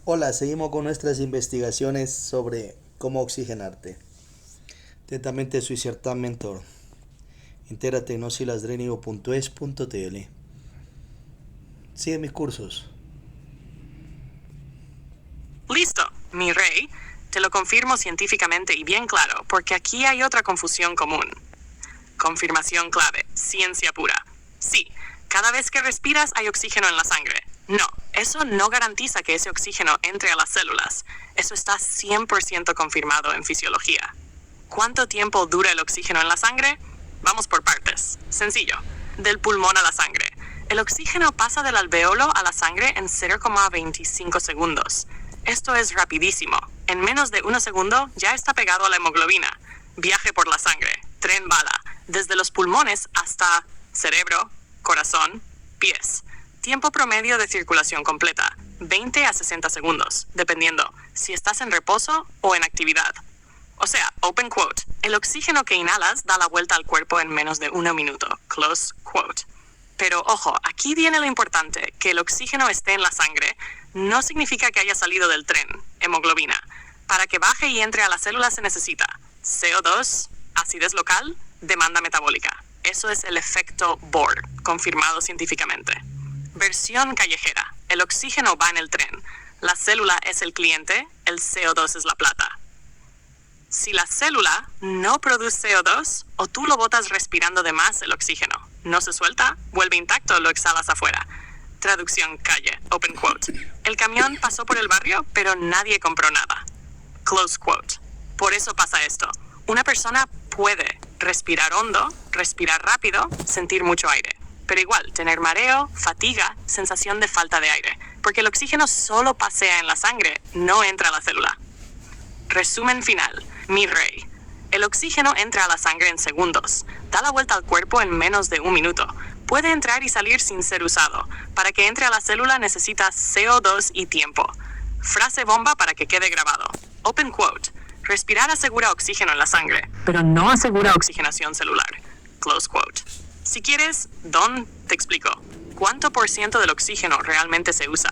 Hola, seguimos con nuestras investigaciones sobre cómo oxigenarte. Atentamente, soy Sertan Mentor. Entérate en osilasdrenigo.es.tl. Sigue mis cursos. Listo, mi rey. Te lo confirmo científicamente y bien claro, porque aquí hay otra confusión común. Confirmación clave, ciencia pura. Sí, cada vez que respiras hay oxígeno en la sangre. No, eso no garantiza que ese oxígeno entre a las células. Eso está 100% confirmado en fisiología. ¿Cuánto tiempo dura el oxígeno en la sangre? Vamos por partes. Sencillo. Del pulmón a la sangre. El oxígeno pasa del alveolo a la sangre en 0,25 segundos. Esto es rapidísimo. En menos de 1 segundo ya está pegado a la hemoglobina. Viaje por la sangre. Tren bala. Desde los pulmones hasta cerebro, corazón, pies. Tiempo promedio de circulación completa. 20 a 60 segundos, dependiendo si estás en reposo o en actividad. O sea, open quote, el oxígeno que inhalas da la vuelta al cuerpo en menos de 1 minuto, close quote. Pero ojo, aquí viene lo importante, que el oxígeno esté en la sangre no significa que haya salido del tren, hemoglobina. Para que baje y entre a la célula se necesita CO2, acidez local, demanda metabólica. Eso es el efecto Bohr, confirmado científicamente. Versión callejera, el oxígeno va en el tren, la célula es el cliente, el CO2 es la plata. Si la célula no produce CO2 o tú lo botas respirando de más el oxígeno, no se suelta, vuelve intacto, lo exhalas afuera. Traducción calle, open quote. El camión pasó por el barrio, pero nadie compró nada. Close quote. Por eso pasa esto. Una persona puede respirar hondo, respirar rápido, sentir mucho aire. Pero igual, tener mareo, fatiga, sensación de falta de aire. Porque el oxígeno solo pasea en la sangre, no entra a la célula. Resumen final. Mi rey. El oxígeno entra a la sangre en segundos. Da la vuelta al cuerpo en menos de 1 minuto. Puede entrar y salir sin ser usado. Para que entre a la célula necesita CO2 y tiempo. Frase bomba para que quede grabado. Open quote. Respirar asegura oxígeno en la sangre, pero no asegura oxigenación celular. Close quote. Si quieres, Don, te explico. ¿Cuánto por ciento del oxígeno realmente se usa?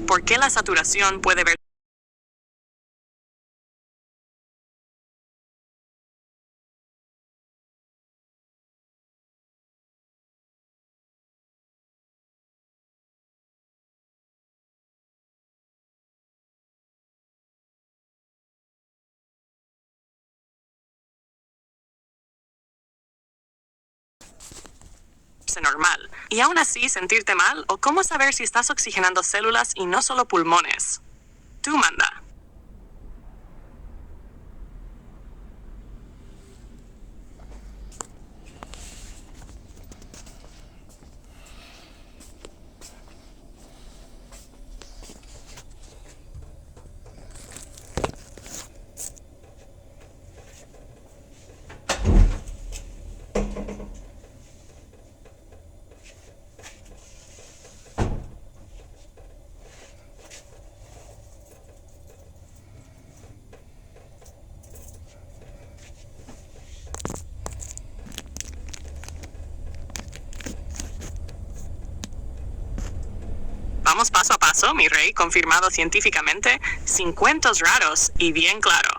¿Por qué la saturación puede ver? Normal. Y aún así sentirte mal, o cómo saber si estás oxigenando células y no solo pulmones. Tú manda. Vamos paso a paso, mi rey, confirmado científicamente, sin cuentos raros y bien claro.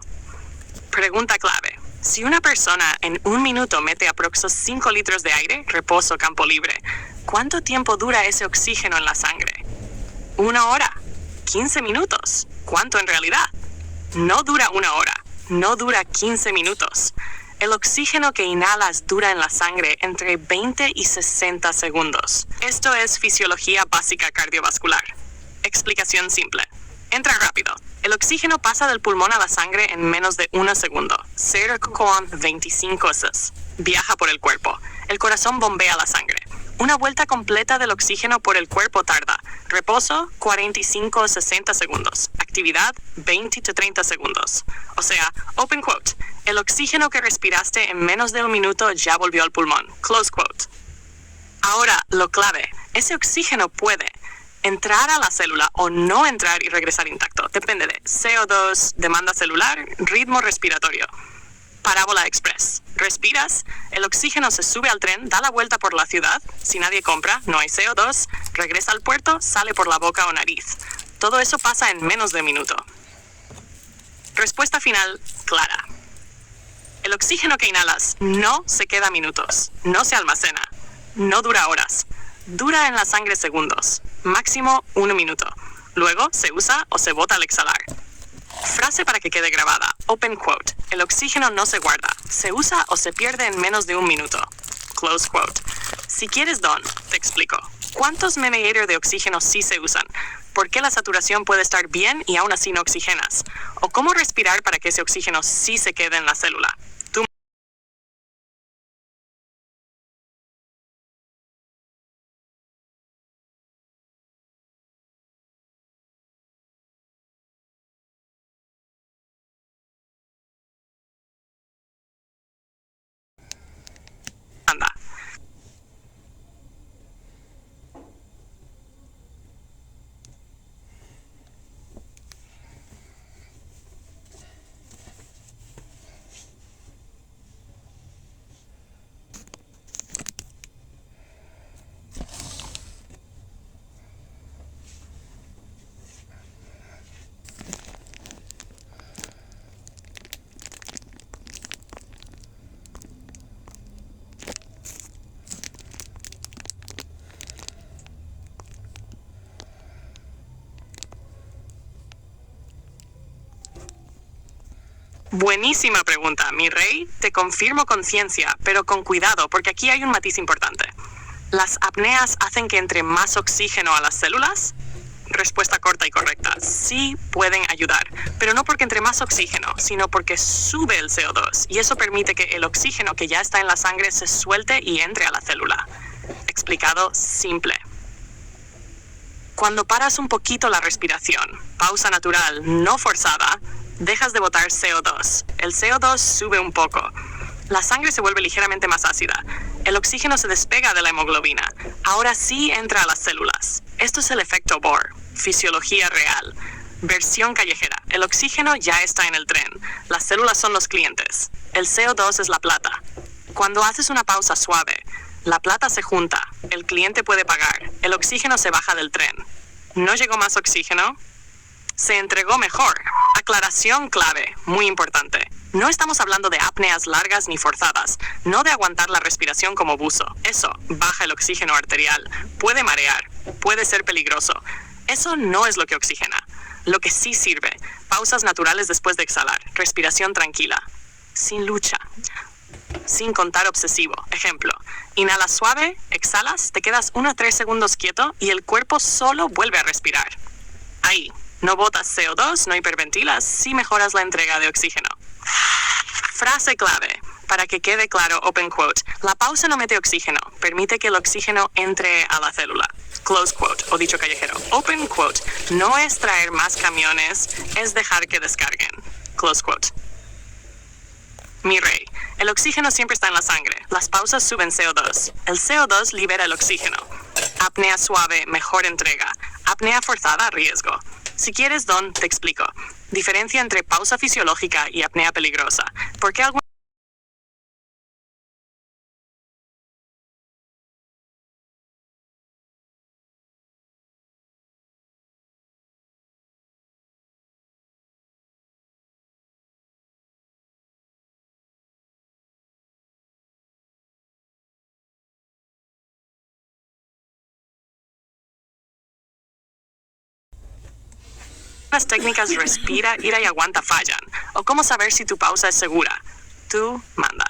Pregunta clave. Si una persona en 1 minuto mete aproximadamente 5 litros de aire, reposo campo libre, ¿cuánto tiempo dura ese oxígeno en la sangre? 1 hora. 15 minutos. ¿Cuánto en realidad? No dura 1 hora. No dura 15 minutos. El oxígeno que inhalas dura en la sangre entre 20 y 60 segundos. Esto es fisiología básica cardiovascular. Explicación simple. Entra rápido. El oxígeno pasa del pulmón a la sangre en menos de 1 segundo. 0,25 veces. Viaja por el cuerpo. El corazón bombea la sangre. Una vuelta completa del oxígeno por el cuerpo tarda. Reposo, 45 a 60 segundos. Actividad, 20 a 30 segundos. O sea, open quote, el oxígeno que respiraste en menos de 1 minuto ya volvió al pulmón. Close quote. Ahora, lo clave, ese oxígeno puede entrar a la célula o no entrar y regresar intacto. Depende de CO2, demanda celular, ritmo respiratorio. Parábola Express. Respiras, el oxígeno se sube al tren, da la vuelta por la ciudad, si nadie compra, no hay CO2, regresa al puerto, sale por la boca o nariz. Todo eso pasa en menos de un minuto. Respuesta final clara. El oxígeno que inhalas no se queda minutos, no se almacena, no dura horas, dura en la sangre segundos, máximo 1 minuto. Luego se usa o se bota al exhalar. Frase para que quede grabada, open quote, el oxígeno no se guarda, se usa o se pierde en menos de 1 minuto. Close quote. Si quieres, Don, te explico. ¿Cuántos millilitros de oxígeno sí se usan? ¿Por qué la saturación puede estar bien y aún así no oxigenas? ¿O cómo respirar para que ese oxígeno sí se quede en la célula? Anda. Buenísima pregunta, mi rey. Te confirmo con ciencia, pero con cuidado, porque aquí hay un matiz importante. ¿Las apneas hacen que entre más oxígeno a las células? Respuesta corta y correcta. Sí pueden ayudar, pero no porque entre más oxígeno, sino porque sube el CO2 y eso permite que el oxígeno que ya está en la sangre se suelte y entre a la célula. Explicado simple. Cuando paras un poquito la respiración, pausa natural, no forzada, dejas de botar CO2. El CO2 sube un poco. La sangre se vuelve ligeramente más ácida. El oxígeno se despega de la hemoglobina. Ahora sí entra a las células. Esto es el efecto Bohr. Fisiología real. Versión callejera. El oxígeno ya está en el tren. Las células son los clientes. El CO2 es la plata. Cuando haces una pausa suave, la plata se junta. El cliente puede pagar. El oxígeno se baja del tren. ¿No llegó más oxígeno? Se entregó mejor. Aclaración clave, muy importante. No estamos hablando de apneas largas ni forzadas, no de aguantar la respiración como buzo. Eso baja el oxígeno arterial, puede marear, puede ser peligroso. Eso no es lo que oxigena. Lo que sí sirve, pausas naturales después de exhalar, respiración tranquila, sin lucha, sin contar obsesivo. Ejemplo, inhalas suave, exhalas, te quedas 1 a 3 segundos quieto y el cuerpo solo vuelve a respirar. Ahí. No botas CO2, no hiperventilas, sí mejoras la entrega de oxígeno. Frase clave, para que quede claro, open quote, la pausa no mete oxígeno, permite que el oxígeno entre a la célula. Close quote, o dicho callejero, open quote, no es traer más camiones, es dejar que descarguen. Close quote. Mi rey, el oxígeno siempre está en la sangre, las pausas suben CO2, el CO2 libera el oxígeno. Apnea suave, mejor entrega, apnea forzada, riesgo. Si quieres, Don, te explico. Diferencia entre pausa fisiológica y apnea peligrosa. ¿Por qué algunas técnicas respira, ira y aguanta fallan? ¿O cómo saber si tu pausa es segura? Tú manda.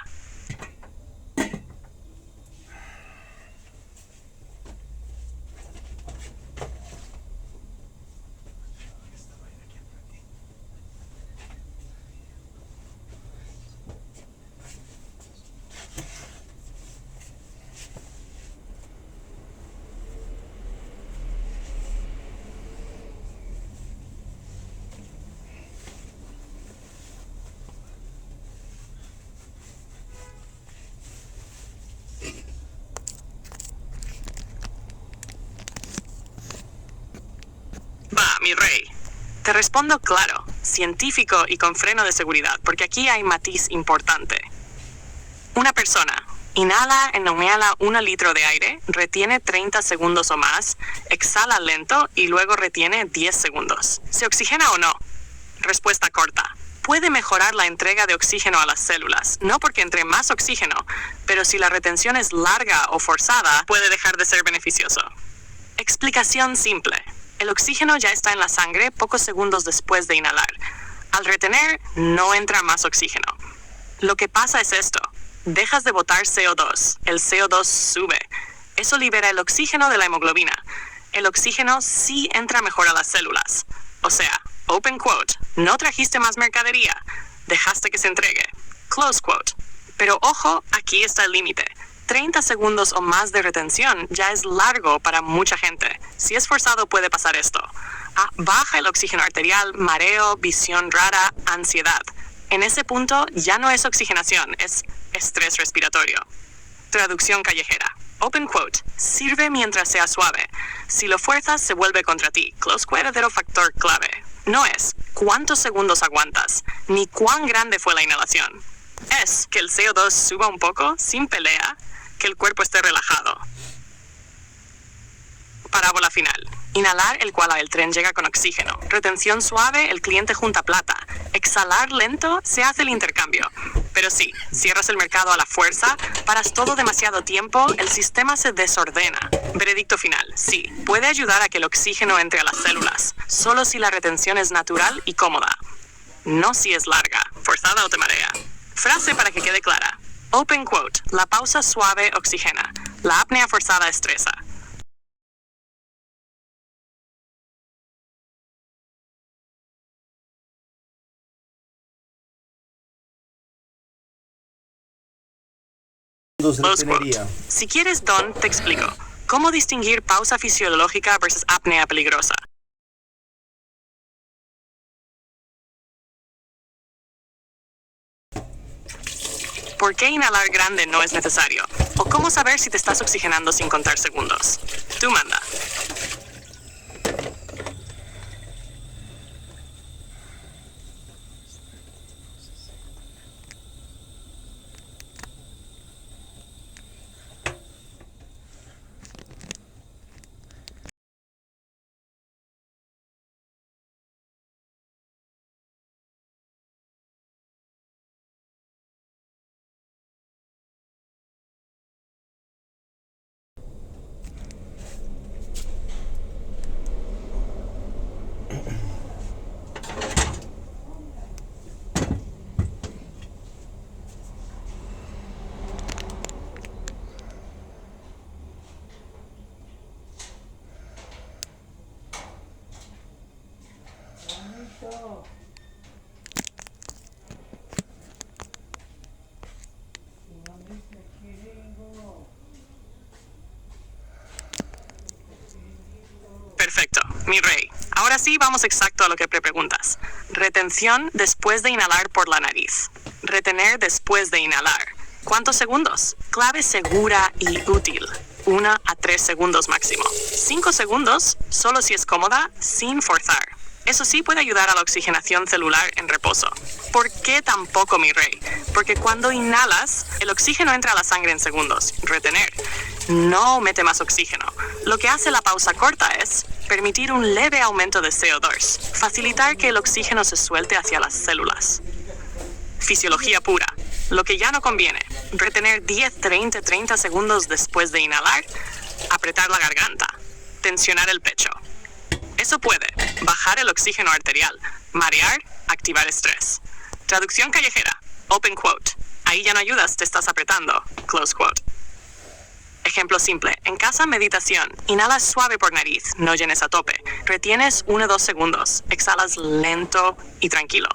Va, mi rey. Te respondo claro, científico y con freno de seguridad, porque aquí hay matiz importante. Una persona, Inhala e inhala 1 litro de aire, retiene 30 segundos o más, exhala lento y luego retiene 10 segundos. ¿Se oxigena o no? Respuesta corta. Puede mejorar la entrega de oxígeno a las células, no porque entre más oxígeno, pero si la retención es larga o forzada, puede dejar de ser beneficioso. Explicación simple. El oxígeno ya está en la sangre pocos segundos después de inhalar. Al retener, no entra más oxígeno. Lo que pasa es esto. Dejas de botar CO2. El CO2 sube. Eso libera el oxígeno de la hemoglobina. El oxígeno sí entra mejor a las células. O sea, open quote, no trajiste más mercadería, dejaste que se entregue, close quote. Pero ojo, aquí está el límite. 30 segundos o más de retención ya es largo para mucha gente. Si es forzado puede pasar esto. Baja el oxígeno arterial, mareo, visión rara, ansiedad. En ese punto ya no es oxigenación, es estrés respiratorio. Traducción callejera. Open quote, sirve mientras sea suave. Si lo fuerzas, se vuelve contra ti. Close quote, verdadero factor clave. No es cuántos segundos aguantas, ni cuán grande fue la inhalación. Es que el CO2 suba un poco, sin pelea, que el cuerpo esté relajado. Parábola final. Inhalar, el cual el tren llega con oxígeno. Retención suave, el cliente junta plata. Exhalar lento, se hace el intercambio. Pero sí, cierras el mercado a la fuerza, paras todo demasiado tiempo, el sistema se desordena. Veredicto final. Sí, puede ayudar a que el oxígeno entre a las células, solo si la retención es natural y cómoda. No si es larga, forzada o te marea. Frase para que quede clara. Open quote, la pausa suave oxigena. La apnea forzada estresa. Close quote. Si quieres, Don, te explico. ¿Cómo distinguir pausa fisiológica versus apnea peligrosa? ¿Por qué inhalar grande no es necesario? ¿O cómo saber si te estás oxigenando sin contar segundos? Tú manda. Perfecto, mi rey. Ahora sí, vamos exacto a lo que preguntas. Retención después de inhalar por la nariz. Retener después de inhalar. ¿Cuántos segundos? Clave segura y útil. 1 a 3 segundos máximo. 5 segundos, solo si es cómoda, sin forzar. Eso sí puede ayudar a la oxigenación celular en reposo. ¿Por qué tampoco, mi rey? Porque cuando inhalas, el oxígeno entra a la sangre en segundos. Retener. No mete más oxígeno. Lo que hace la pausa corta es permitir un leve aumento de CO2, facilitar que el oxígeno se suelte hacia las células. Fisiología pura. Lo que ya no conviene, retener 10, 30 segundos después de inhalar, apretar la garganta, tensionar el pecho. Eso puede bajar el oxígeno arterial, marear, activar estrés. Traducción callejera, open quote. Ahí ya no ayudas, te estás apretando, close quote. Ejemplo simple. En casa, meditación. Inhalas suave por nariz, no llenes a tope. Retienes 1-2 segundos. Exhalas lento y tranquilo.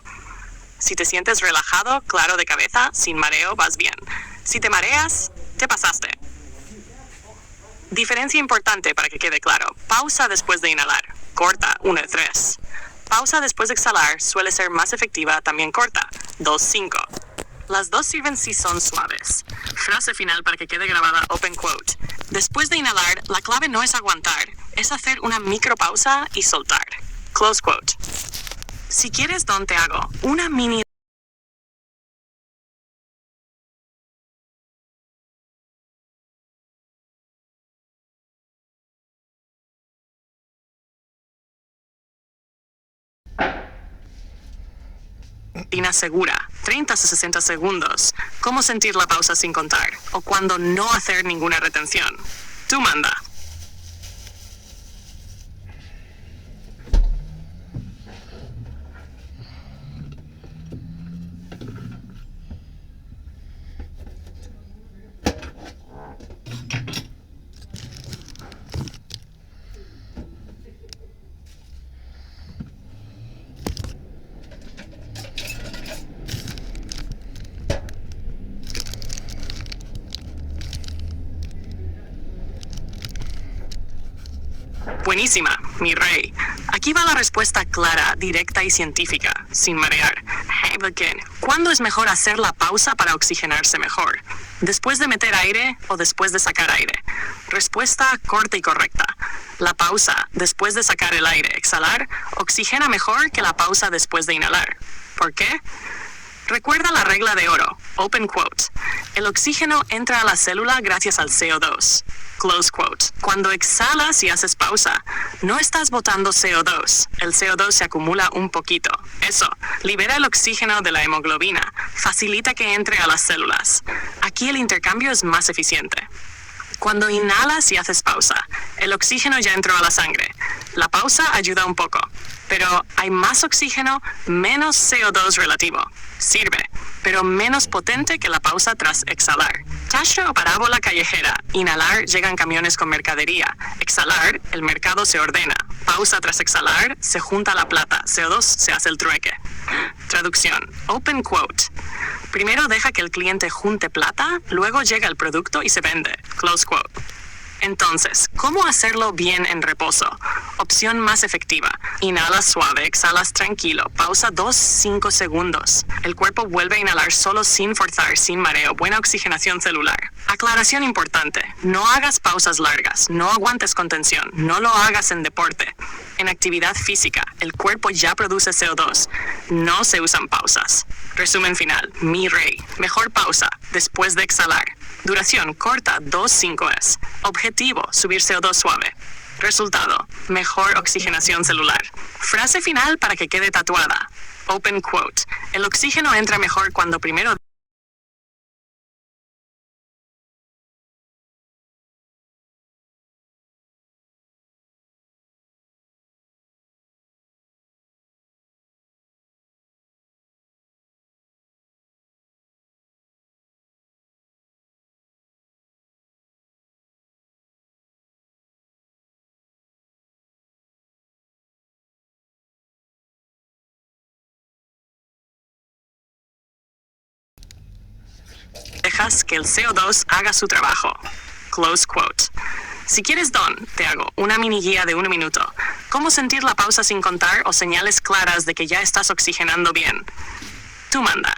Si te sientes relajado, claro de cabeza, sin mareo, vas bien. Si te mareas, te pasaste. Diferencia importante para que quede claro. Pausa después de inhalar. Corta, 1-3. Pausa después de exhalar suele ser más efectiva, también corta, 2-5. Las dos sirven si son suaves. Frase final para que quede grabada, open quote. Después de inhalar, la clave no es aguantar, es hacer una micropausa y soltar. Close quote. Si quieres, Don, te hago una mini Rutina segura, 30 a 60 segundos. Cómo sentir la pausa sin contar. O cuando no hacer ninguna retención. Tú manda. Buenísima, mi rey. Aquí va la respuesta clara, directa y científica, sin marear. ¿Cuándo es mejor hacer la pausa para oxigenarse mejor? ¿Después de meter aire o después de sacar aire? Respuesta corta y correcta. La pausa después de sacar el aire, exhalar, oxigena mejor que la pausa después de inhalar. ¿Por qué? Recuerda la regla de oro, open quote. El oxígeno entra a la célula gracias al CO2. Close quote. Cuando exhalas y haces pausa, no estás botando CO2. El CO2 se acumula un poquito. Eso, libera el oxígeno de la hemoglobina, facilita que entre a las células. Aquí el intercambio es más eficiente. Cuando inhalas y haces pausa, el oxígeno ya entró a la sangre. La pausa ayuda un poco, pero hay más oxígeno, menos CO2 relativo. Sirve, pero menos potente que la pausa tras exhalar. Tasha o parábola callejera. Inhalar, llegan camiones con mercadería. Exhalar, el mercado se ordena. Pausa tras exhalar, se junta la plata. CO2 se hace el trueque. Traducción. Open quote. Primero deja que el cliente junte plata, luego llega el producto y se vende. Close quote. Entonces, ¿cómo hacerlo bien en reposo? Opción más efectiva. Inhalas suave, exhalas tranquilo. Pausa 2-5 segundos. El cuerpo vuelve a inhalar solo sin forzar, sin mareo. Buena oxigenación celular. Aclaración importante. No hagas pausas largas. No aguantes con tensión. No lo hagas en deporte. En actividad física, el cuerpo ya produce CO2. No se usan pausas. Resumen final. Mi rey. Mejor pausa después de exhalar. Duración corta 2-5 es. Objetivo, subir CO2 suave. Resultado, mejor oxigenación celular. Frase final para que quede tatuada. Open quote. El oxígeno entra mejor cuando primero dejas que el CO2 haga su trabajo. Close quote. Si quieres, Don, te hago una mini guía de 1 minuto. ¿Cómo sentir la pausa sin contar o señales claras de que ya estás oxigenando bien? Tú manda.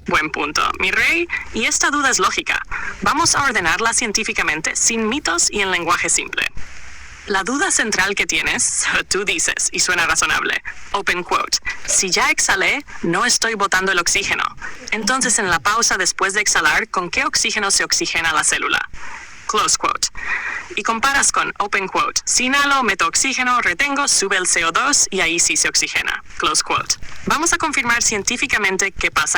Buen punto, mi rey, y esta duda es lógica. Vamos a ordenarla científicamente, sin mitos y en lenguaje simple. La duda central que tienes, tú dices, y suena razonable, open quote, si ya exhalé, no estoy botando el oxígeno. Entonces en la pausa después de exhalar, ¿con qué oxígeno se oxigena la célula? Close quote. Y comparas con open quote, si inhalo, meto oxígeno, retengo, sube el CO2 y ahí sí se oxigena. Close quote. Vamos a confirmar científicamente qué pasa.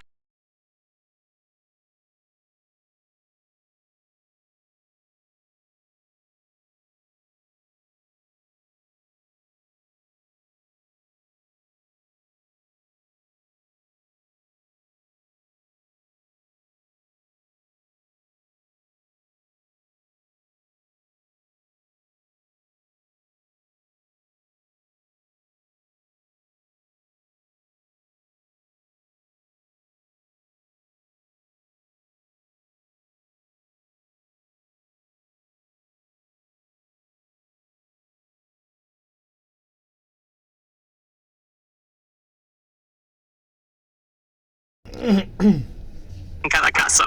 En cada caso.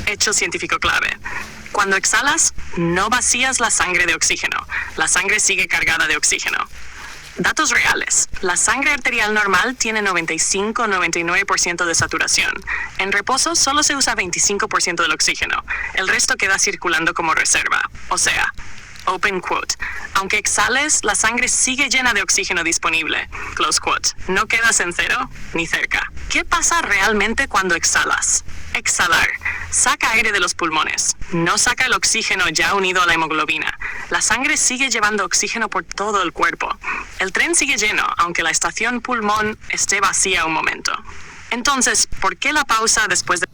Hecho científico clave. Cuando exhalas, no vacías la sangre de oxígeno. La sangre sigue cargada de oxígeno. Datos reales. La sangre arterial normal tiene 95-99% de saturación. En reposo solo se usa 25% del oxígeno. El resto queda circulando como reserva. O sea, open quote. Aunque exhales, la sangre sigue llena de oxígeno disponible. Close quote. No quedas en cero ni cerca. ¿Qué pasa realmente cuando exhalas? Exhalar. Saca aire de los pulmones. No saca el oxígeno ya unido a la hemoglobina. La sangre sigue llevando oxígeno por todo el cuerpo. El tren sigue lleno, aunque la estación pulmón esté vacía un momento. Entonces, ¿por qué la pausa después de...?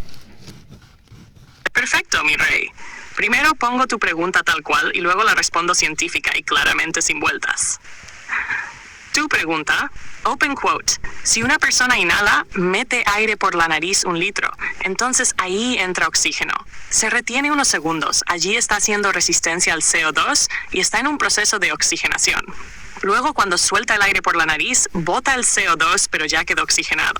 Perfecto, mi rey. Primero pongo tu pregunta tal cual y luego la respondo científica y claramente sin vueltas. Tu pregunta, open quote, si una persona inhala, mete aire por la nariz 1 litro, entonces ahí entra oxígeno. Se retiene unos segundos, allí está haciendo resistencia al CO2 y está en un proceso de oxigenación. Luego cuando suelta el aire por la nariz, bota el CO2 pero ya quedó oxigenado.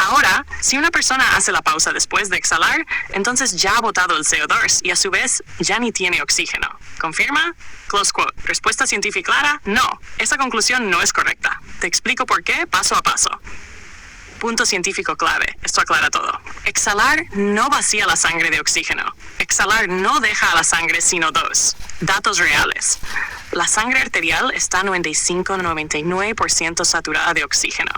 Ahora, si una persona hace la pausa después de exhalar, entonces ya ha botado el CO2 y a su vez ya ni tiene oxígeno. ¿Confirma? Close quote. ¿Respuesta científica clara? No. Esa conclusión no es correcta. Te explico por qué paso a paso. Punto científico clave. Esto aclara todo. Exhalar no vacía la sangre de oxígeno. Exhalar no deja a la sangre sin O2. Datos reales. La sangre arterial está 95-99% saturada de oxígeno.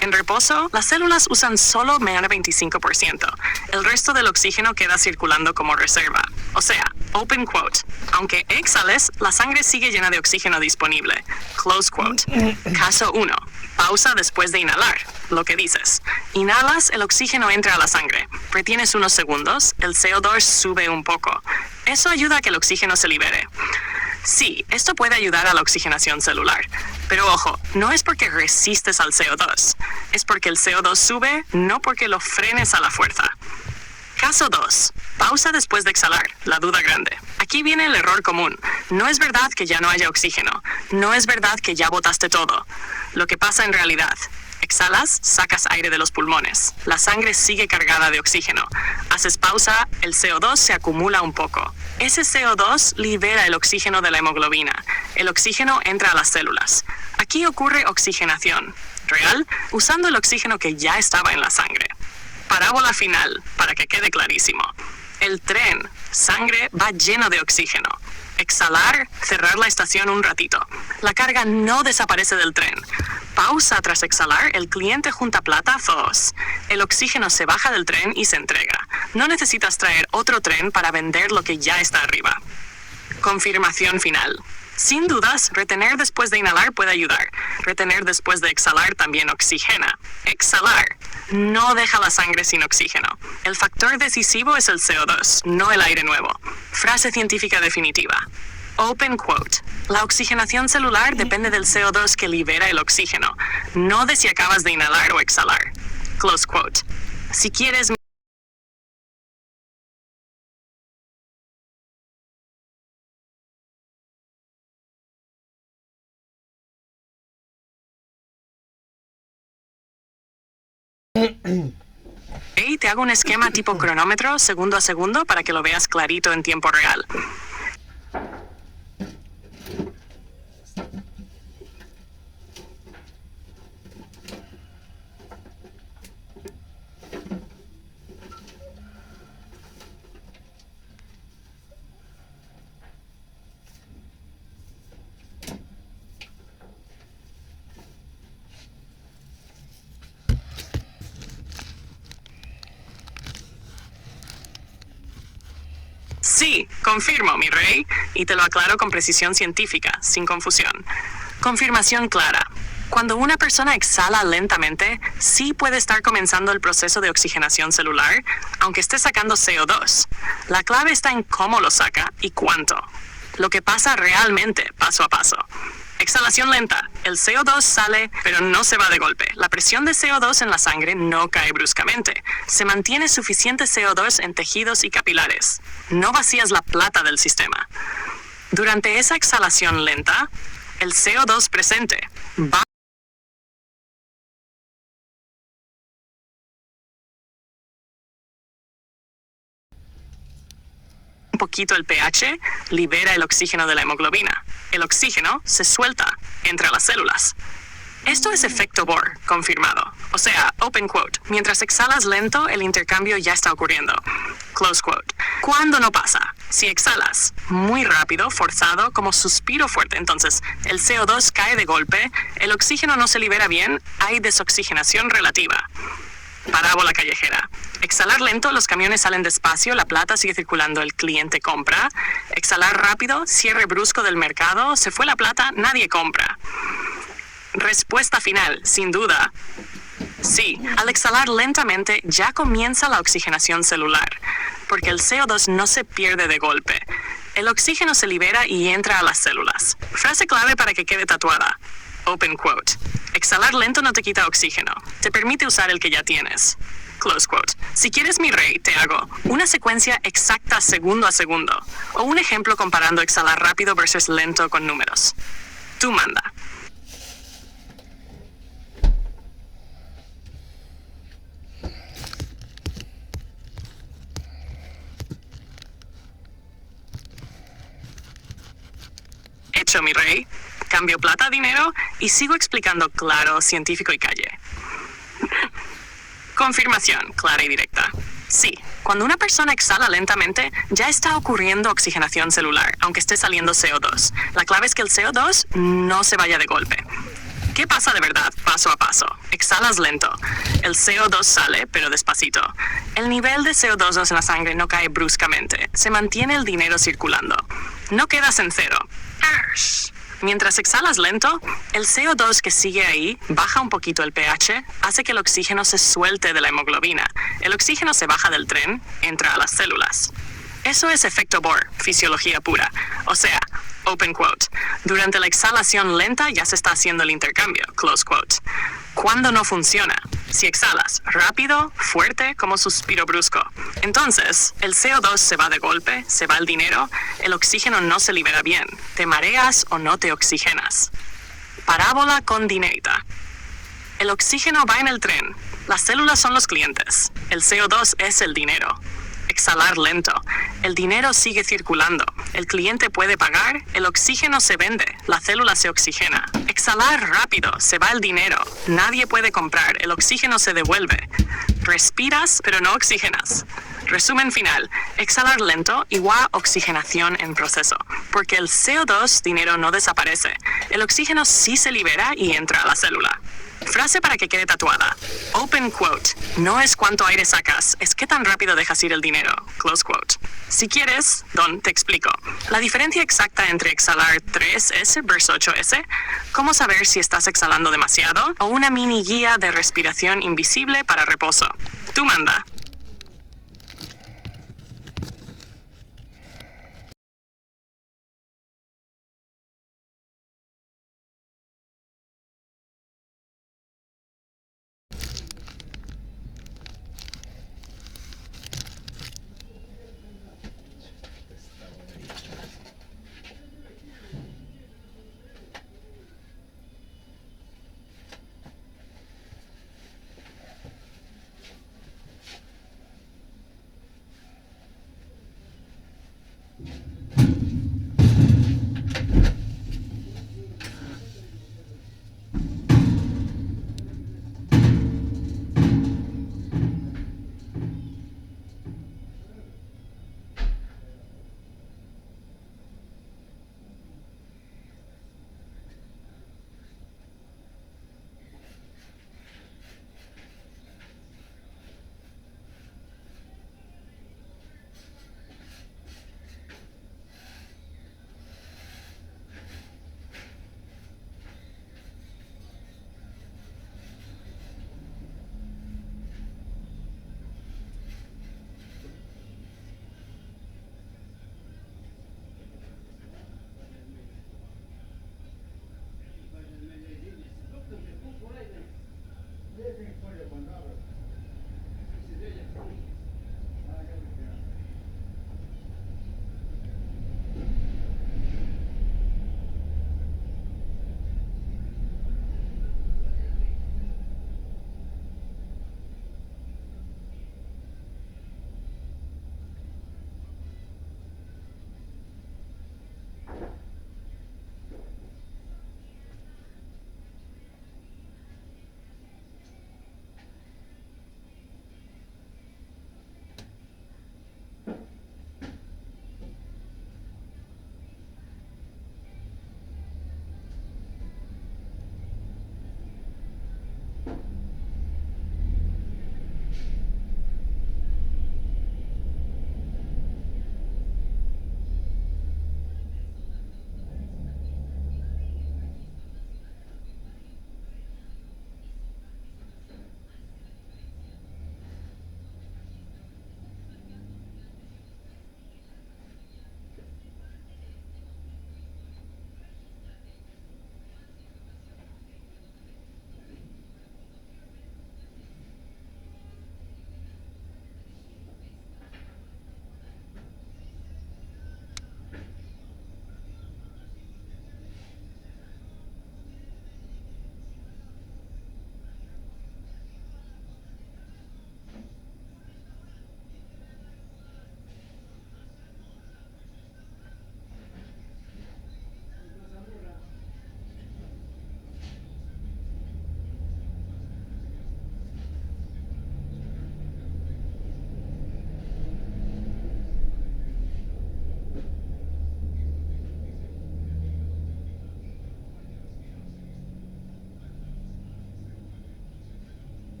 En reposo, las células usan solo menos 25%. El resto del oxígeno queda circulando como reserva. O sea, open quote. Aunque exhales, la sangre sigue llena de oxígeno disponible. Close quote. Caso 1. Pausa después de inhalar. Lo que dices. Inhalas, el oxígeno entra a la sangre. Retienes unos segundos, el CO2 sube un poco. Eso ayuda a que el oxígeno se libere. Sí, esto puede ayudar a la oxigenación celular. Pero ojo, no es porque resistes al CO2. Es porque el CO2 sube, no porque lo frenes a la fuerza. Caso 2. Pausa después de exhalar. La duda grande. Aquí viene el error común. No es verdad que ya no haya oxígeno. No es verdad que ya botaste todo. Lo que pasa en realidad. Exhalas, sacas aire de los pulmones. La sangre sigue cargada de oxígeno. Haces pausa, el CO2 se acumula un poco. Ese CO2 libera el oxígeno de la hemoglobina. El oxígeno entra a las células. Aquí ocurre oxigenación. ¿Real? Usando el oxígeno que ya estaba en la sangre. Parábola final, para que quede clarísimo. El tren, sangre, va lleno de oxígeno. Exhalar, cerrar la estación un ratito. La carga no desaparece del tren. Pausa tras exhalar, el cliente junta platazos. El oxígeno se baja del tren y se entrega. No necesitas traer otro tren para vender lo que ya está arriba. Confirmación final. Sin dudas, retener después de inhalar puede ayudar. Retener después de exhalar también oxigena. Exhalar no deja la sangre sin oxígeno. El factor decisivo es el CO2, no el aire nuevo. Frase científica definitiva. Open quote. La oxigenación celular depende del CO2 que libera el oxígeno, no de si acabas de inhalar o exhalar. Close quote. Si quieres... Te hago un esquema tipo cronómetro, segundo a segundo, para que lo veas clarito en tiempo real. Sí, confirmo, mi rey, y te lo aclaro con precisión científica, sin confusión. Confirmación clara. Cuando una persona exhala lentamente, sí puede estar comenzando el proceso de oxigenación celular, aunque esté sacando CO2. La clave está en cómo lo saca y cuánto. Lo que pasa realmente, paso a paso. Exhalación lenta. El CO2 sale, pero no se va de golpe. La presión de CO2 en la sangre no cae bruscamente. Se mantiene suficiente CO2 en tejidos y capilares. No vacías la plata del sistema. Durante esa exhalación lenta, el CO2 presente va poquito el pH, libera el oxígeno de la hemoglobina. El oxígeno se suelta entre las células. Esto es efecto Bohr, confirmado. O sea, open quote, mientras exhalas lento, el intercambio ya está ocurriendo. Close quote. ¿Cuándo no pasa? Si exhalas muy rápido, forzado, como suspiro fuerte, entonces el CO2 cae de golpe, el oxígeno no se libera bien, hay desoxigenación relativa. Parábola callejera. Exhalar lento, los camiones salen despacio, la plata sigue circulando, el cliente compra. Exhalar rápido, cierre brusco del mercado, se fue la plata, nadie compra. Respuesta final, sin duda. Sí, al exhalar lentamente ya comienza la oxigenación celular, porque el CO2 no se pierde de golpe. El oxígeno se libera y entra a las células. Frase clave para que quede tatuada. Open quote. Exhalar lento no te quita oxígeno, te permite usar el que ya tienes. Close quote. Si quieres, mi rey, te hago una secuencia exacta segundo a segundo, o un ejemplo comparando exhalar rápido versus lento con números. Tú manda. Hecho, mi rey. Cambio plata a dinero y sigo explicando claro, científico y calle. Confirmación, clara y directa. Sí, cuando una persona exhala lentamente, ya está ocurriendo oxigenación celular, aunque esté saliendo CO2. La clave es que el CO2 no se vaya de golpe. ¿Qué pasa de verdad, paso a paso? Exhalas lento. El CO2 sale, pero despacito. El nivel de CO2 en la sangre no cae bruscamente. Se mantiene el dinero circulando. No quedas en cero. Arsh. Mientras exhalas lento, el CO2 que sigue ahí baja un poquito el pH, hace que el oxígeno se suelte de la hemoglobina. El oxígeno se baja del tren, entra a las células. Eso es efecto Bohr, fisiología pura. O sea, open quote. Durante la exhalación lenta ya se está haciendo el intercambio, close quote. ¿Cuándo no funciona? Si exhalas rápido, fuerte, como suspiro brusco. Entonces, el CO2 se va de golpe, se va el dinero, el oxígeno no se libera bien, te mareas o no te oxigenas. Parábola con dinerita. El oxígeno va en el tren, las células son los clientes, el CO2 es el dinero. Exhalar lento. El dinero sigue circulando. El cliente puede pagar, el oxígeno se vende, la célula se oxigena. Exhalar rápido, se va el dinero. Nadie puede comprar, el oxígeno se devuelve. Respiras, pero no oxigenas. Resumen final. Exhalar lento igual oxigenación en proceso, porque el CO2, dinero, no desaparece. El oxígeno sí se libera y entra a la célula. Frase para que quede tatuada. Open quote. No es cuánto aire sacas, es qué tan rápido dejas ir el dinero. Close quote. Si quieres, Don, te explico. La diferencia exacta entre exhalar 3S versus 8S, cómo saber si estás exhalando demasiado, o una mini guía de respiración invisible para reposo. Tú manda.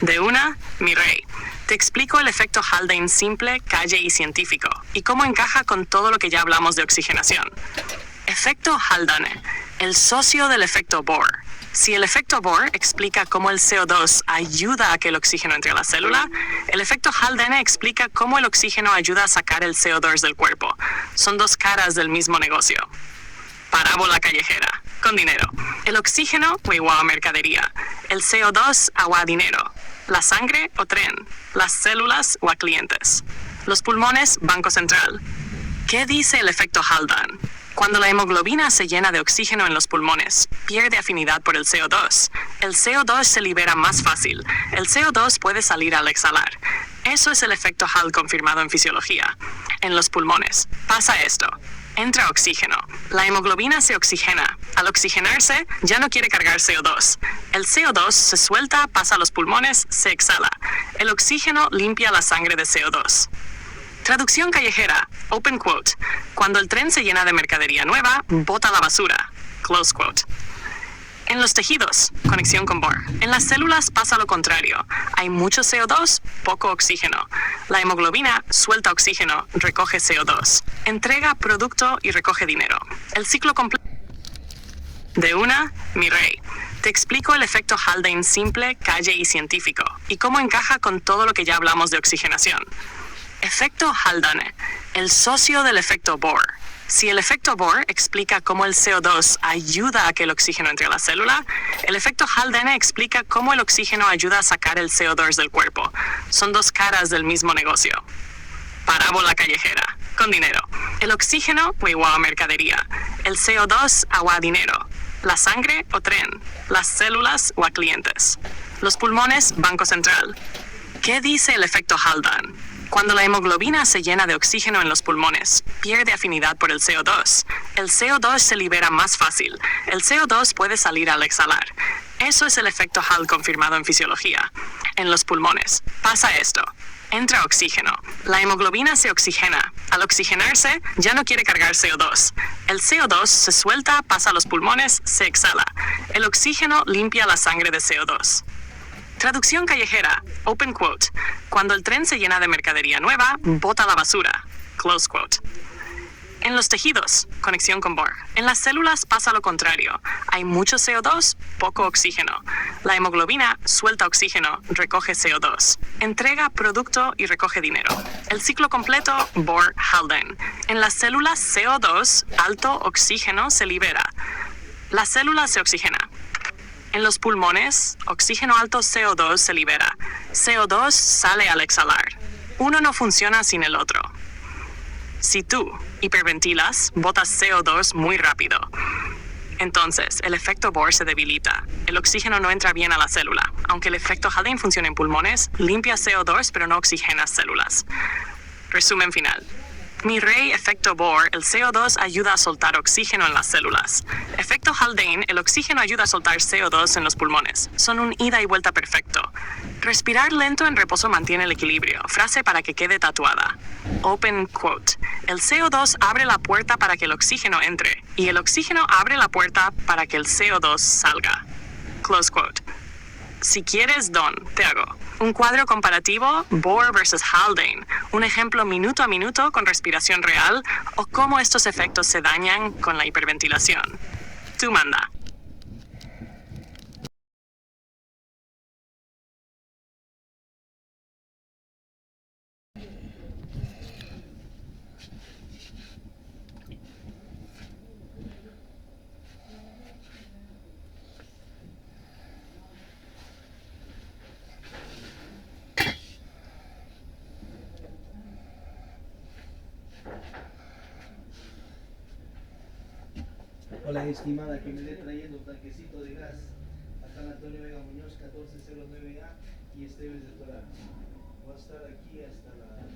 De una, mi rey. Te explico el efecto Haldane simple, calle y científico, y cómo encaja con todo lo que ya hablamos de oxigenación. Efecto Haldane, el socio del efecto Bohr. Si el efecto Bohr explica cómo el CO2 ayuda a que el oxígeno entre a la célula, el efecto Haldane explica cómo el oxígeno ayuda a sacar el CO2 del cuerpo. Son dos caras del mismo negocio. Parábola callejera, con dinero. El oxígeno o igual a mercadería. El CO2 agua a dinero. La sangre o tren. Las células o a clientes. Los pulmones, Banco Central. ¿Qué dice el efecto Haldane? Cuando la hemoglobina se llena de oxígeno en los pulmones, pierde afinidad por el CO2. El CO2 se libera más fácil. El CO2 puede salir al exhalar. Eso es el efecto Haldane confirmado en fisiología. En los pulmones pasa esto. Entra oxígeno. La hemoglobina se oxigena. Al oxigenarse, ya no quiere cargar CO2. El CO2 se suelta, pasa a los pulmones, se exhala. El oxígeno limpia la sangre de CO2. Traducción callejera, open quote. Cuando el tren se llena de mercadería nueva, bota la basura. Close quote. En los tejidos, conexión con Bohr. En las células pasa lo contrario. Hay mucho CO2, poco oxígeno. La hemoglobina suelta oxígeno, recoge CO2. Entrega producto y recoge dinero. El ciclo completo. De una, mi rey. Te explico el efecto Haldane simple, calle y científico, y cómo encaja con todo lo que ya hablamos de oxigenación. Efecto Haldane, el socio del efecto Bohr. Si el efecto Bohr explica cómo el CO2 ayuda a que el oxígeno entre a la célula, el efecto Haldane explica cómo el oxígeno ayuda a sacar el CO2 del cuerpo. Son dos caras del mismo negocio. Parábola callejera, con dinero. El oxígeno o igual a mercadería. El CO2 agua a dinero. La sangre o tren. Las células o a clientes. Los pulmones, Banco Central. ¿Qué dice el efecto Haldane? Cuando la hemoglobina se llena de oxígeno en los pulmones, pierde afinidad por el CO2. El CO2 se libera más fácil. El CO2 puede salir al exhalar. Eso es el efecto Haldane confirmado en fisiología. En los pulmones pasa esto. Entra oxígeno. La hemoglobina se oxigena. Al oxigenarse, ya no quiere cargar CO2. El CO2 se suelta, pasa a los pulmones, se exhala. El oxígeno limpia la sangre de CO2. Traducción callejera, open quote. Cuando el tren se llena de mercadería nueva, bota la basura. Close quote. En los tejidos, conexión con Bohr. En las células pasa lo contrario. Hay mucho CO2, poco oxígeno. La hemoglobina suelta oxígeno, recoge CO2. Entrega producto y recoge dinero. El ciclo completo, Bohr-Haldane. En las células CO2, alto oxígeno se libera. La célula se oxigena. En los pulmones, oxígeno alto CO2 se libera. CO2 sale al exhalar. Uno no funciona sin el otro. Si tú hiperventilas, botas CO2 muy rápido. Entonces, el efecto Bohr se debilita. El oxígeno no entra bien a la célula. aunque el efecto Haldane funciona en pulmones, limpia CO2 pero no oxigena células. Resumen final. Mi rey, efecto Bohr, el CO2 ayuda a soltar oxígeno en las células. Efecto Haldane, el oxígeno ayuda a soltar CO2 en los pulmones. Son un ida y vuelta perfecto. Respirar lento en reposo mantiene el equilibrio. Frase para que quede tatuada. Open quote. El CO2 abre la puerta para que el oxígeno entre, y el oxígeno abre la puerta para que el CO2 salga. Close quote. Si quieres, Don, te hago un cuadro comparativo, Bohr versus Haldane, un ejemplo minuto a minuto con respiración real, o cómo estos efectos se dañan con la hiperventilación. Tú manda. Hola estimada, que me dé trayendo un tanquecito de gas a San Antonio Vega Muñoz 1409A y Esteves de Torá. Voy a estar aquí hasta las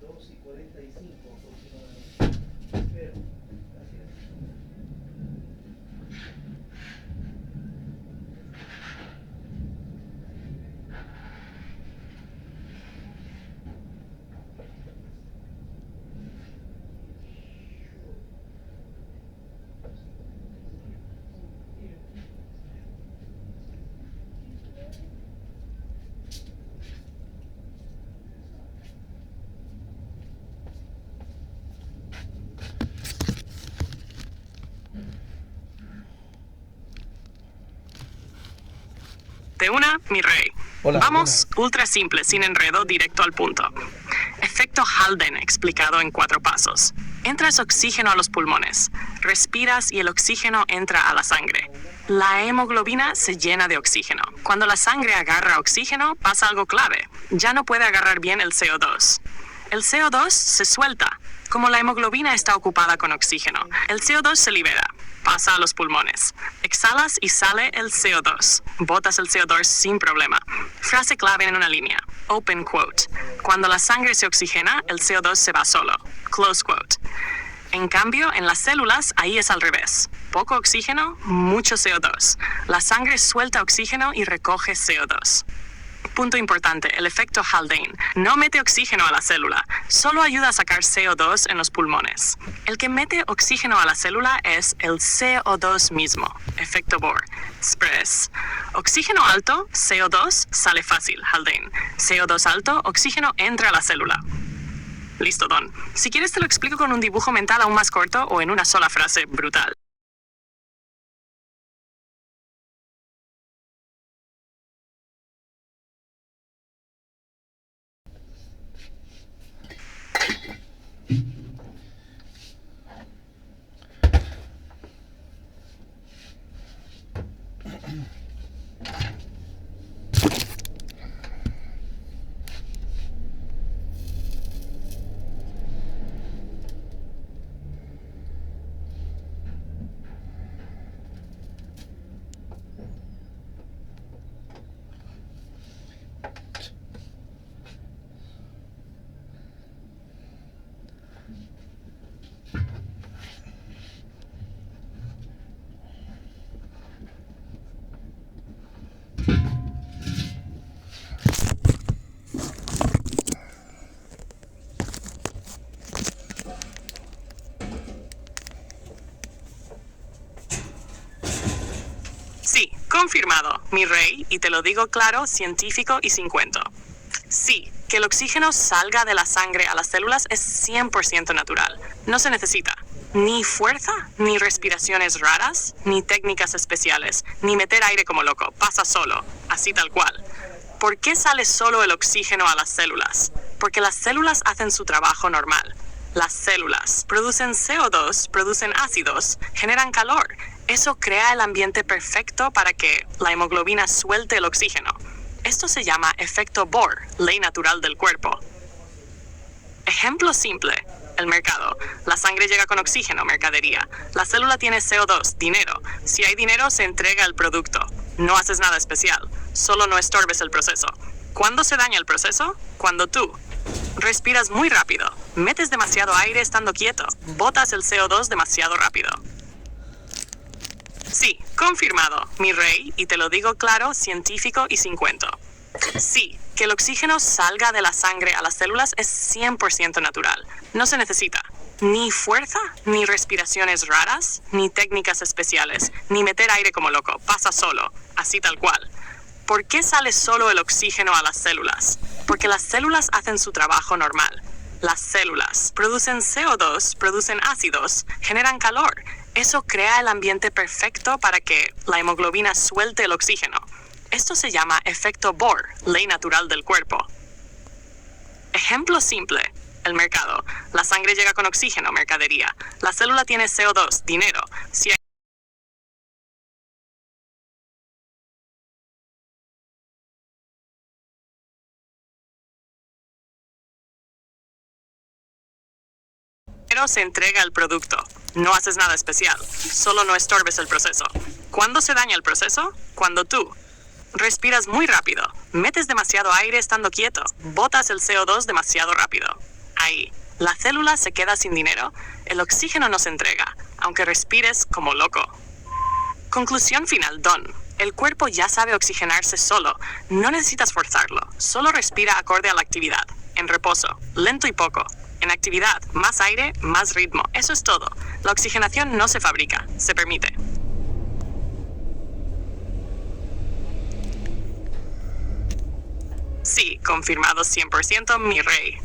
2:45 aproximadamente. Espero. Gracias. De una, mi rey. Hola, Vamos, ultra simple, sin enredo, directo al punto. Efecto Haldane explicado en 4 pasos. Entras oxígeno a los pulmones, respiras y el oxígeno entra a la sangre. La hemoglobina se llena de oxígeno. Cuando la sangre agarra oxígeno, pasa algo clave. Ya no puede agarrar bien el CO2. El CO2 se suelta. Como la hemoglobina está ocupada con oxígeno, el CO2 se libera. Pasa a los pulmones. Exhalas y sale el CO2. Botas el CO2 sin problema. Frase clave en una línea. Open quote. Cuando la sangre se oxigena, el CO2 se va solo. Close quote. En cambio, en las células, ahí es al revés. Poco oxígeno, mucho CO2. La sangre suelta oxígeno y recoge CO2. Punto importante, el efecto Haldane no mete oxígeno a la célula, solo ayuda a sacar CO2 en los pulmones. El que mete oxígeno a la célula es el CO2 mismo, efecto Bohr. Express. Oxígeno alto, CO2, sale fácil, Haldane. CO2 alto, oxígeno entra a la célula. Listo, Don. Si quieres te lo explico con un dibujo mental aún más corto o en una sola frase brutal. Sí, confirmado, mi rey, y te lo digo claro, científico y sin cuento. Sí, que el oxígeno salga de la sangre a las células es 100% natural. No se necesita ni fuerza, ni respiraciones raras, ni técnicas especiales, ni meter aire como loco. Pasa solo, así tal cual. ¿Por qué sale solo el oxígeno a las células? Porque las células hacen su trabajo normal. Las células producen CO2, producen ácidos, generan calor. Eso crea el ambiente perfecto para que la hemoglobina suelte el oxígeno. Esto se llama efecto Bohr, ley natural del cuerpo. Ejemplo simple, el mercado. La sangre llega con oxígeno, mercadería. La célula tiene CO2, dinero. Si hay dinero, se entrega el producto. No haces nada especial, solo no estorbes el proceso. ¿Cuándo se daña el proceso? Cuando tú respiras muy rápido, metes demasiado aire estando quieto, botas el CO2 demasiado rápido. Sí, confirmado, mi rey, y te lo digo claro, científico y sin cuento. Sí, que el oxígeno salga de la sangre a las células es 100% natural. No se necesita ni fuerza, ni respiraciones raras, ni técnicas especiales, ni meter aire como loco. Pasa solo, así tal cual. ¿Por qué sale solo el oxígeno a las células? Porque las células hacen su trabajo normal. Las células producen CO2, producen ácidos, generan calor. Eso crea el ambiente perfecto para que la hemoglobina suelte el oxígeno. Esto se llama efecto Bohr, ley natural del cuerpo. Ejemplo simple. El mercado. La sangre llega con oxígeno, mercadería. La célula tiene CO2, dinero. Si hay dinero, se entrega el producto. No haces nada especial, solo no estorbes el proceso. ¿Cuándo se daña el proceso? Cuando tú respiras muy rápido, metes demasiado aire estando quieto, botas el CO2 demasiado rápido. Ahí, la célula se queda sin dinero, el oxígeno no se entrega, aunque respires como loco. Conclusión final, Don. El cuerpo ya sabe oxigenarse solo, no necesitas forzarlo, solo respira acorde a la actividad, en reposo, lento y poco. En actividad, más aire, más ritmo, eso es todo. La oxigenación no se fabrica, se permite. Sí, confirmado 100%, mi rey.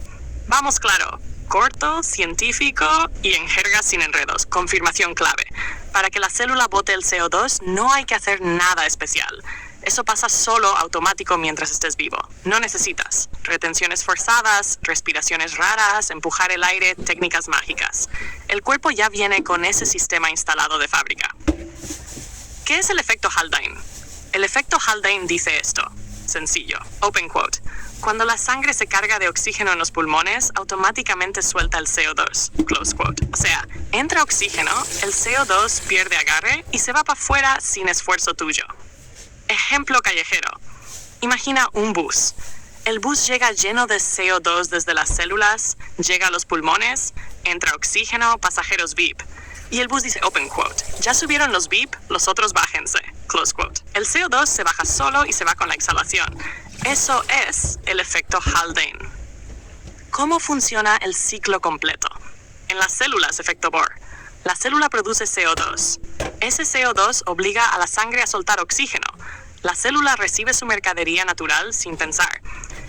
Vamos claro, corto, científico y en jerga sin enredos. Confirmación clave. Para que la célula bote el CO2 no hay que hacer nada especial. Eso pasa solo automático mientras estés vivo. No necesitas retenciones forzadas, respiraciones raras, empujar el aire, técnicas mágicas. El cuerpo ya viene con ese sistema instalado de fábrica. ¿Qué es el efecto Haldane? El efecto Haldane dice esto. Sencillo. Open quote. Cuando la sangre se carga de oxígeno en los pulmones, automáticamente suelta el CO2. Close quote. O sea, entra oxígeno, el CO2 pierde agarre y se va para afuera sin esfuerzo tuyo. Ejemplo callejero. Imagina un bus. El bus llega lleno de CO2 desde las células, llega a los pulmones, entra oxígeno, pasajeros VIP. Y el bus dice, open quote, ya subieron los VIP, los otros bájense, close quote. El CO2 se baja solo y se va con la exhalación. Eso es el efecto Haldane. ¿Cómo funciona el ciclo completo? En las células, efecto Bohr. La célula produce CO2. Ese CO2 obliga a la sangre a soltar oxígeno. La célula recibe su mercadería natural sin pensar.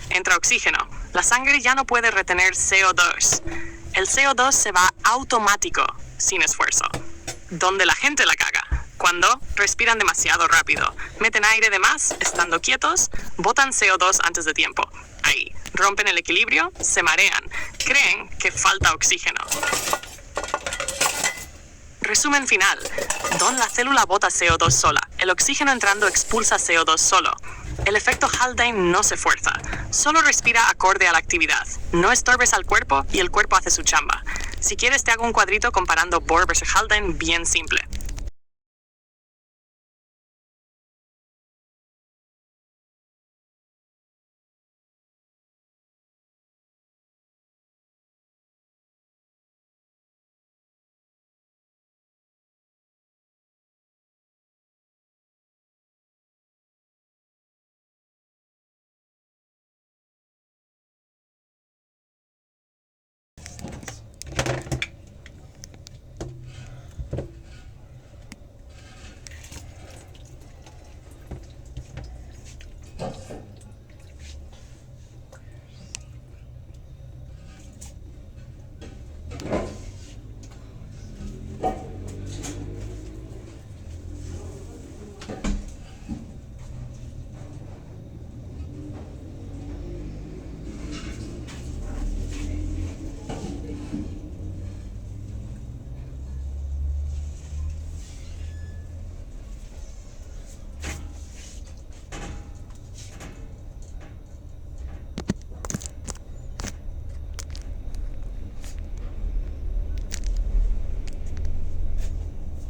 Entra oxígeno. La sangre ya no puede retener CO2. El CO2 se va automático, sin esfuerzo. ¿Dónde la gente la caga? Cuando respiran demasiado rápido, meten aire de más, estando quietos, botan CO2 antes de tiempo. Ahí, rompen el equilibrio, se marean, creen que falta oxígeno. Resumen final. La célula bota CO2 sola. El oxígeno entrando expulsa CO2 solo. El efecto Haldane no se fuerza. Solo respira acorde a la actividad. No estorbes al cuerpo y el cuerpo hace su chamba. Si quieres te hago un cuadrito comparando Bohr versus Haldane bien simple.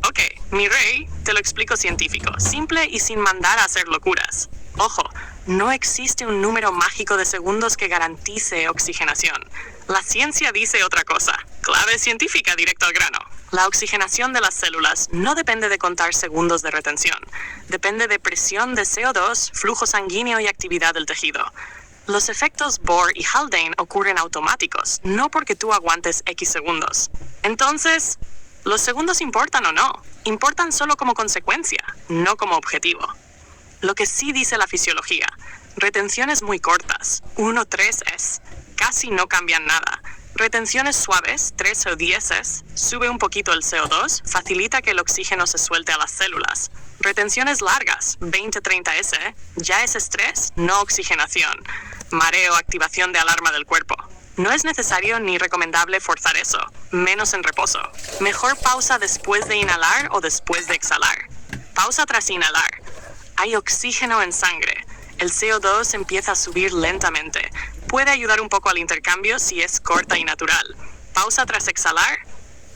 Ok, mi rey, te lo explico científico, simple y sin mandar a hacer locuras. Ojo, no existe un número mágico de segundos que garantice oxigenación. La ciencia dice otra cosa. Clave científica directo al grano. La oxigenación de las células no depende de contar segundos de retención. Depende de presión de CO2, flujo sanguíneo y actividad del tejido. Los efectos Bohr y Haldane ocurren automáticos, no porque tú aguantes X segundos. Entonces, ¿los segundos importan o no? Importan solo como consecuencia, no como objetivo. Lo que sí dice la fisiología, retenciones muy cortas, 1-3 es, casi no cambian nada. Retenciones suaves, 3 o 10 es, sube un poquito el CO2, facilita que el oxígeno se suelte a las células. Retenciones largas, 20-30 S, ya es estrés, no oxigenación. Mareo, activación de alarma del cuerpo. No es necesario ni recomendable forzar eso, menos en reposo. Mejor pausa después de inhalar o después de exhalar. Pausa tras inhalar. Hay oxígeno en sangre. El CO2 empieza a subir lentamente. Puede ayudar un poco al intercambio si es corta y natural. Pausa tras exhalar.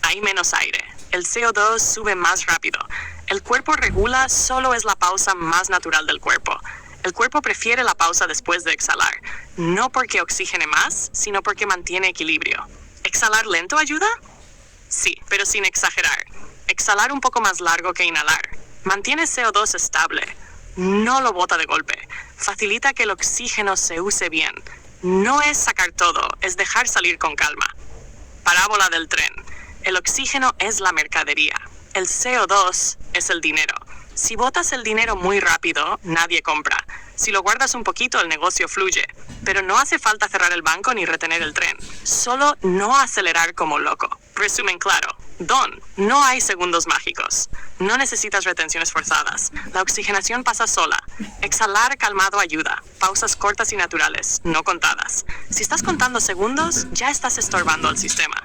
Hay menos aire. El CO2 sube más rápido. El cuerpo regula, solo es la pausa más natural del cuerpo. El cuerpo prefiere la pausa después de exhalar, no porque oxigene más, sino porque mantiene equilibrio. ¿Exhalar lento ayuda? Sí, pero sin exagerar. Exhalar un poco más largo que inhalar. Mantiene CO2 estable. No lo bota de golpe. Facilita que el oxígeno se use bien. No es sacar todo, es dejar salir con calma. Parábola del tren. El oxígeno es la mercadería. El CO2 es el dinero. Si botas el dinero muy rápido, nadie compra. Si lo guardas un poquito, el negocio fluye. Pero no hace falta cerrar el banco ni retener el tren. Solo no acelerar como loco. Resumen claro. Don, no hay segundos mágicos. No necesitas retenciones forzadas. La oxigenación pasa sola. Exhalar calmado ayuda. Pausas cortas y naturales, no contadas. Si estás contando segundos, ya estás estorbando al sistema.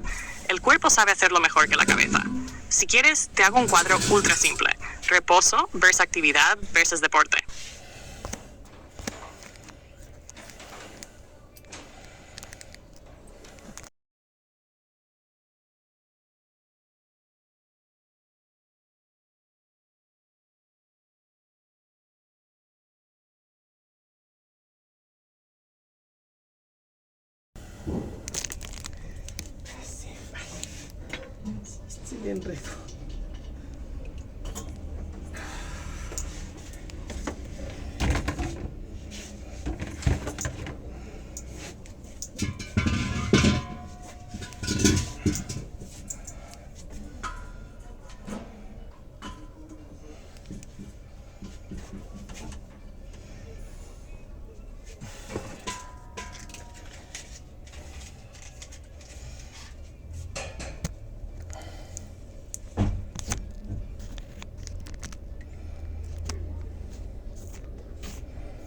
El cuerpo sabe hacerlo mejor que la cabeza. Si quieres, te hago un cuadro ultra simple. Reposo versus actividad versus deporte. Sí, bien rico.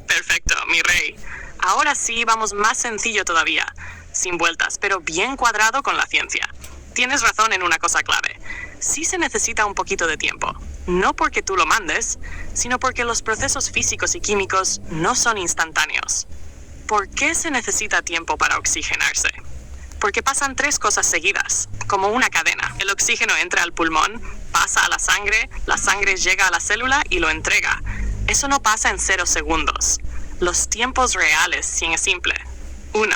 Perfecto, mi rey. Ahora sí, vamos más sencillo todavía. Sin vueltas, pero bien cuadrado con la ciencia. Tienes razón en una cosa clave. Sí se necesita un poquito de tiempo. No porque tú lo mandes, sino porque los procesos físicos y químicos no son instantáneos. ¿Por qué se necesita tiempo para oxigenarse? Porque pasan tres cosas seguidas, como una cadena. El oxígeno entra al pulmón, pasa a la sangre llega a la célula y lo entrega. Eso no pasa en 0 segundos. Los tiempos reales, si es simple. 1.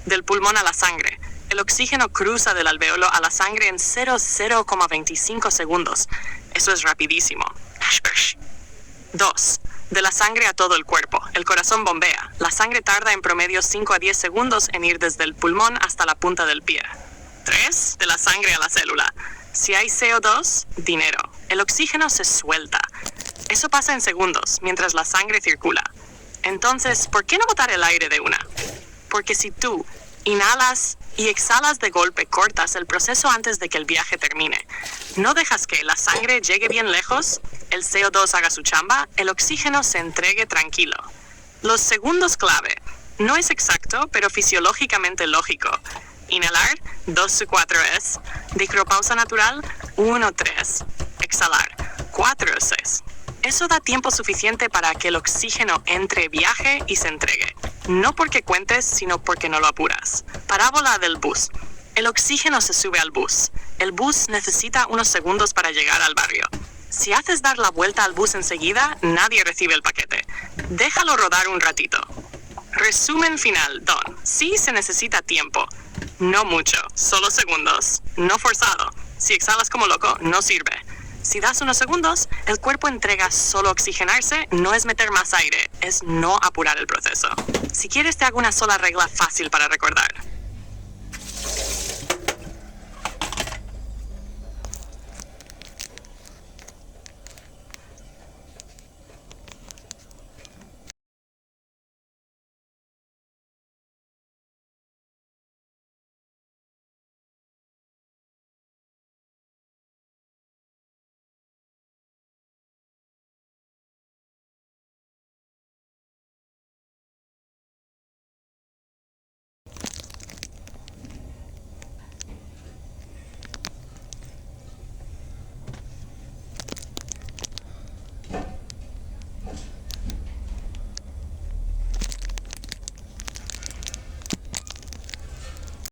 Del pulmón a la sangre. El oxígeno cruza del alvéolo a la sangre en 0,25 segundos. Eso es rapidísimo. 2. De la sangre a todo el cuerpo. El corazón bombea. La sangre tarda en promedio 5 a 10 segundos en ir desde el pulmón hasta la punta del pie. 3. De la sangre a la célula. Si hay CO2, dinero. El oxígeno se suelta. Eso pasa en segundos, mientras la sangre circula. Entonces, ¿por qué no botar el aire de una? Porque si tú inhalas y exhalas de golpe, cortas el proceso antes de que el viaje termine. No dejas que la sangre llegue bien lejos, el CO2 haga su chamba, el oxígeno se entregue tranquilo. Los segundos clave. No es exacto, pero fisiológicamente lógico. Inhalar, 2-4 es. Micropausa natural, 1-3. Exhalar, 4-6. Eso da tiempo suficiente para que el oxígeno entre, viaje y se entregue. No porque cuentes, sino porque no lo apuras. Parábola del bus. El oxígeno se sube al bus. El bus necesita unos segundos para llegar al barrio. Si haces dar la vuelta al bus enseguida, nadie recibe el paquete. Déjalo rodar un ratito. Resumen final, Don. Sí se necesita tiempo. No mucho, solo segundos. No forzado. Si exhalas como loco, no sirve. Si das unos segundos, el cuerpo entrega solo oxigenarse, no es meter más aire, es no apurar el proceso. Si quieres te hago una sola regla fácil para recordar.